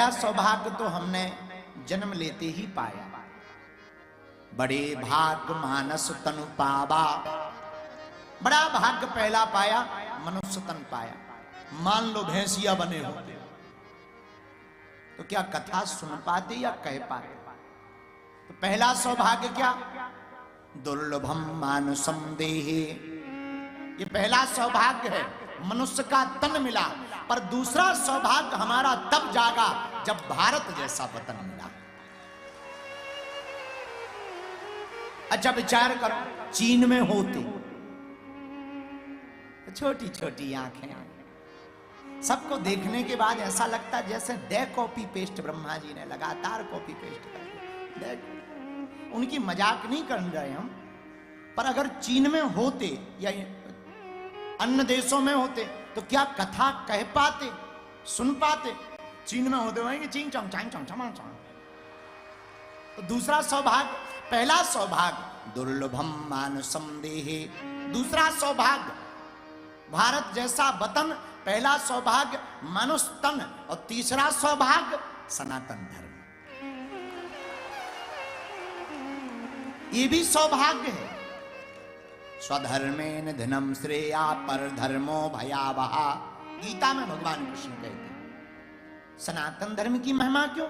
पहला सौभाग्य तो हमने जन्म लेते ही पाया। बड़े भाग्य मानस तनु पावा, बड़ा भाग्य पहला पाया, मनुष्य तन पाया। मान लो भैंसिया बने होते तो क्या कथा सुन पाते या कह पाते? तो पहला सौभाग्य क्या? दुर्लभम मानुषम देहे, ये पहला सौभाग्य है, मनुष्य का तन मिला। पर दूसरा सौभाग्य हमारा तब जागा जब भारत जैसा वतन मिला। अच्छा विचार करो, चीन में होते छोटी छोटी आंखें, सबको देखने के बाद ऐसा लगता जैसे day copy paste Brahma ji ने लगातार कॉपी पेस्ट कर दिया। उनकी मजाक नहीं कर रहे हम, पर अगर चीन में होते या अन्य देशों में होते तो क्या कथा कह पाते, सुन पाते? चीन में होते वहीं चिंग चंग चांग चंग चमांग चमांग। तो दूसरा सौभाग्य, पहला सौभाग्य दुर्लभम मानुषम देहे, दूसरा सौभाग्य भारत जैसा वतन, पहला सौभाग्य मनुष्य तन, और तीसरा सौभाग्य सनातन धर्म। ये भी सौभाग्य है। स्वधर्मेन धनम श्रेया पर धर्मो भयावह, गीता में भगवान कृष्ण कहते हैं। सनातन धर्म की महिमा क्यों?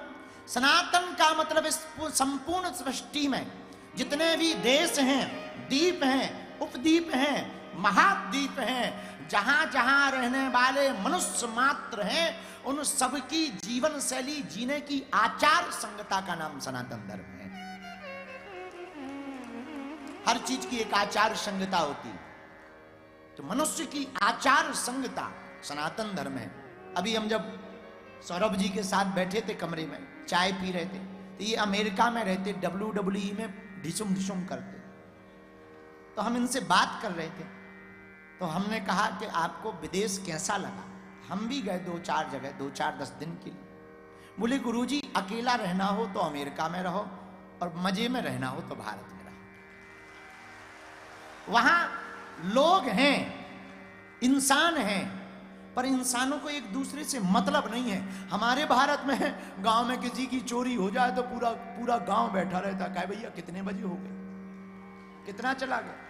सनातन का मतलब इस संपूर्ण सृष्टि में जितने भी देश हैं, द्वीप हैं, उपद्वीप हैं, महाद्वीप हैं, जहां जहां रहने वाले मनुष्य मात्र हैं, उन सबकी जीवन शैली, जीने की आचार संहिता का नाम सनातन धर्म है। हर चीज की एक आचार संहिता होती है, तो मनुष्य की आचार संहिता सनातन धर्म है। अभी हम जब सौरभ जी के साथ बैठे थे कमरे में, चाय पी रहे थे, तो ये अमेरिका में रहते, WWE में ढिसुम ढिसुम करते, तो हम इनसे बात कर रहे थे। तो हमने कहा कि आपको विदेश कैसा लगा? हम भी गए 2-4 जगह, 2-4-10 दिन के लिए। बोले गुरुजी, अकेला रहना हो तो अमेरिका में रहो, और मजे में रहना हो तो भारत में रहो। वहां लोग हैं, इंसान हैं, पर इंसानों को एक दूसरे से मतलब नहीं है। हमारे भारत में गांव में किसी की चोरी हो जाए तो पूरा पूरा गांव बैठा रहता, कहे भैया कितने बजे हो गए, कितना चला गया।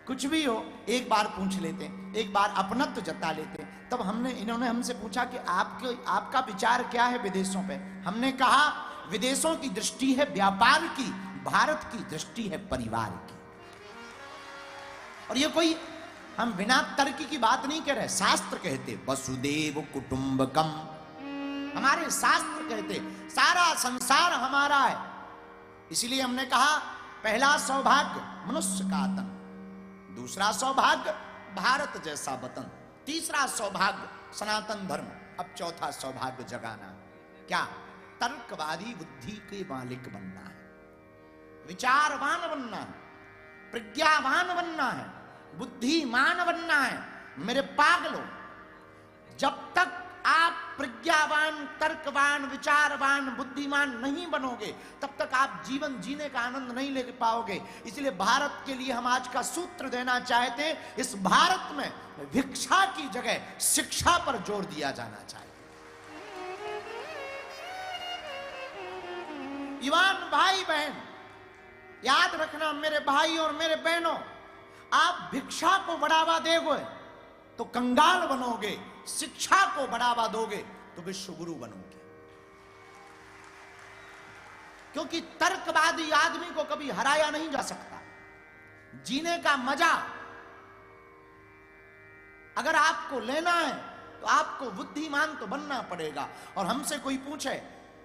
कुछ भी हो एक बार पूछ लेते, एक बार अपनत्व जता लेते। तब इन्होंने हमसे पूछा कि आपका विचार क्या है विदेशों पे? हमने कहा विदेशों की दृष्टि है व्यापार की, भारत की दृष्टि है परिवार की। और ये कोई हम बिना तर्क की बात नहीं कह रहे, शास्त्र कहते वसुदेव कुटुंबकम, हमारे शास्त्र कहते सारा संसार हमारा है। इसलिए हमने कहा पहला सौभाग्य मनुष्य का तन, दूसरा सौभाग्य भारत जैसा वतन, तीसरा सौभाग्य सनातन धर्म। अब चौथा सौभाग्य जगाना, क्या? तर्कवादी बुद्धि के मालिक बनना है, विचारवान बनना है, प्रज्ञावान बनना है, बुद्धिमान बनना है। मेरे पागलों, जब तक आप प्रज्ञावान, तर्कवान, विचारवान, बुद्धिमान नहीं बनोगे, तब तक आप जीवन जीने का आनंद नहीं ले पाओगे। इसलिए भारत के लिए हम आज का सूत्र देना चाहते हैं, इस भारत में भिक्षा की जगह शिक्षा पर जोर दिया जाना चाहिए। युवान भाई बहन, याद रखना मेरे भाई और मेरे बहनों, आप भिक्षा को बढ़ावा दोगे तो कंगाल बनोगे, शिक्षा को बढ़ावा दोगे तो विश्व गुरु बनोगे। क्योंकि तर्कवादी आदमी को कभी हराया नहीं जा सकता। जीने का मजा अगर आपको लेना है तो आपको बुद्धिमान तो बनना पड़ेगा। और हमसे कोई पूछे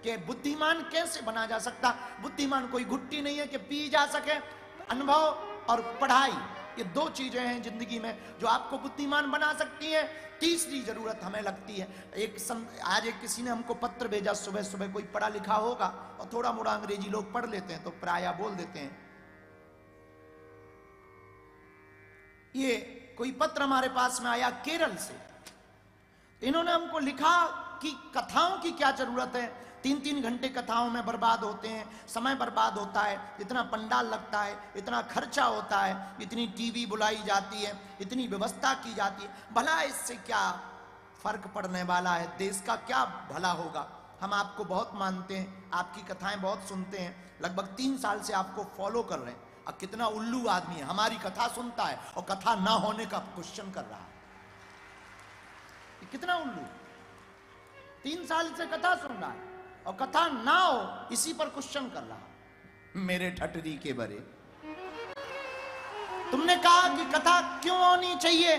कि बुद्धिमान कैसे बना जा सकता? बुद्धिमान कोई गुट्टी नहीं है कि पी जा सके। अनुभव और पढ़ाई, ये 2 चीजें हैं जिंदगी में जो आपको बुद्धिमान बना सकती हैं। तीसरी जरूरत हमें लगती है, आज एक किसी ने हमको पत्र भेजा, सुबह सुबह कोई पढ़ा लिखा होगा और थोड़ा मोड़ा अंग्रेजी लोग पढ़ लेते हैं तो प्रायः बोल देते हैं। ये कोई पत्र हमारे पास में आया केरल से, इन्होंने हमको लिखा कि कथाओं की क्या जरूरत है, 3-3 घंटे कथाओं में बर्बाद होते हैं, समय बर्बाद होता है, इतना पंडाल लगता है, इतना खर्चा होता है, इतनी टीवी बुलाई जाती है, इतनी व्यवस्था की जाती है, भला इससे क्या फर्क पड़ने वाला है, देश का क्या भला होगा? हम आपको बहुत मानते हैं, आपकी कथाएं बहुत सुनते हैं, लगभग 3 साल से आपको फॉलो कर रहे हैं। अब कितना उल्लू आदमी है, हमारी कथा सुनता है और कथा ना होने का क्वेश्चन कर रहा है। कितना उल्लू, 3 साल से कथा सुन रहा है और कथा ना हो इसी पर क्वेश्चन कर रहा है। मेरे ठटरी के बरे, तुमने कहा कि कथा क्यों होनी चाहिए?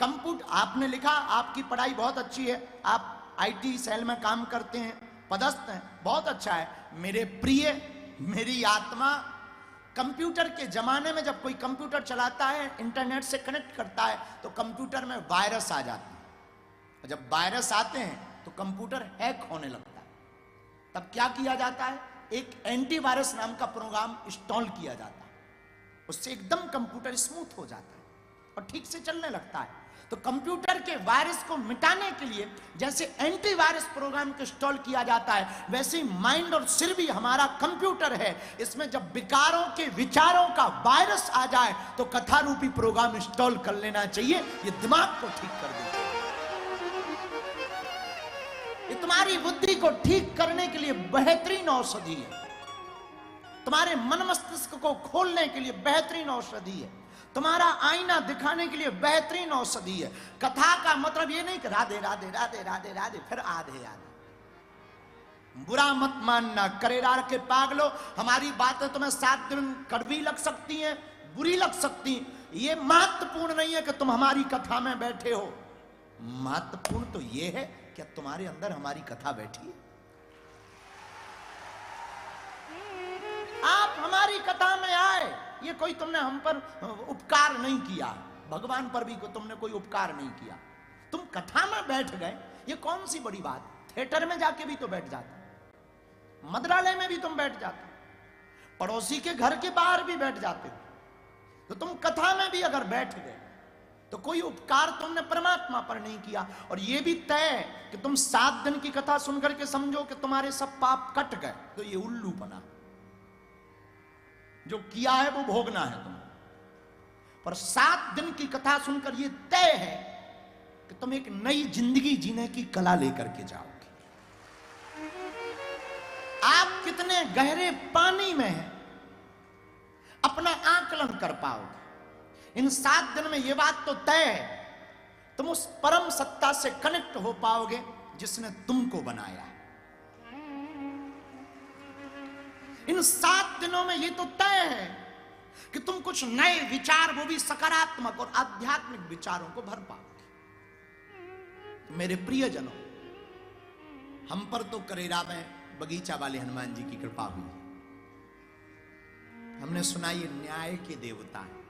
कंप्यूटर, आपने लिखा आपकी पढ़ाई बहुत अच्छी है, आप आईटी सेल में काम करते हैं, पदस्थ हैं, बहुत अच्छा है। मेरे प्रिय, मेरी आत्मा, कंप्यूटर के जमाने में जब कोई कंप्यूटर चलाता है, इंटरनेट से कनेक्ट करता है, तो कंप्यूटर में वायरस आ जाते हैं। जब वायरस आते हैं तो कंप्यूटर हैक होने लगता है। तब क्या किया जाता है? एक एंटीवायरस नाम का प्रोग्राम इंस्टॉल किया जाता है। उससे एकदम कंप्यूटर स्मूथ हो जाता है और ठीक से चलने लगता है। तो कंप्यूटर के वायरस को मिटाने के लिए जैसे एंटीवायरस प्रोग्राम को इंस्टॉल किया जाता है, वैसे ही माइंड और सिर भी हमारा कंप्यूटर है। इसमें जब विकारों के विचारों का वायरस आ जाए तो कथा रूपी प्रोग्राम इंस्टॉल कर लेना चाहिए। ये दिमाग को ठीक कर देगा, ये तुम्हारी बुद्धि को ठीक करने के लिए बेहतरीन औषधि है, तुम्हारे मन मस्तिष्क को खोलने के लिए बेहतरीन औषधि है, तुम्हारा आईना दिखाने के लिए बेहतरीन औषधि है। कथा का मतलब ये नहीं कि राधे राधे राधे राधे राधे फिर आधे आधे। बुरा मत मानना, करेरार के पागलो, हमारी बातें तुम्हें 7 दिन कड़वी लग सकती हैं, बुरी लग सकती। ये महत्वपूर्ण नहीं है कि तुम हमारी कथा में बैठे हो, महत्वपूर्ण तो ये है कि तुम्हारे अंदर हमारी कथा बैठी है। आप हमारी कथा में आए, ये कोई तुमने हम पर उपकार नहीं किया, भगवान पर भी तुमने कोई उपकार नहीं किया, तुम कथा में बैठ गए, ये कौन सी बड़ी बात। थिएटर में जाके भी तो बैठ जाते, मंत्रालय में भी तुम बैठ जाते, पड़ोसी के घर के बाहर भी बैठ जाते, तो तुम कथा में भी अगर बैठ गए तो कोई उपकार तुमने परमात्मा पर नहीं किया। और यह भी तय कि तुम 7 दिन की कथा सुनकर के समझो कि तुम्हारे सब पाप कट गए, तो ये उल्लू बना। जो किया है वो भोगना है तुम, पर 7 दिन की कथा सुनकर यह तय है कि तुम एक नई जिंदगी जीने की कला लेकर के जाओगे। आप कितने गहरे पानी में हैं अपना आकलन कर पाओगे। इन 7 दिन में यह बात तो तय है, तुम उस परम सत्ता से कनेक्ट हो पाओगे जिसने तुमको बनाया है। इन 7 दिनों में यह तो तय है कि तुम कुछ नए विचार, वो भी सकारात्मक और आध्यात्मिक विचारों को भर पाओगे। मेरे प्रियजनों, हम पर तो करेरा में बगीचा वाले हनुमान जी की कृपा हुई। हमने सुना ये न्याय के देवता हैं,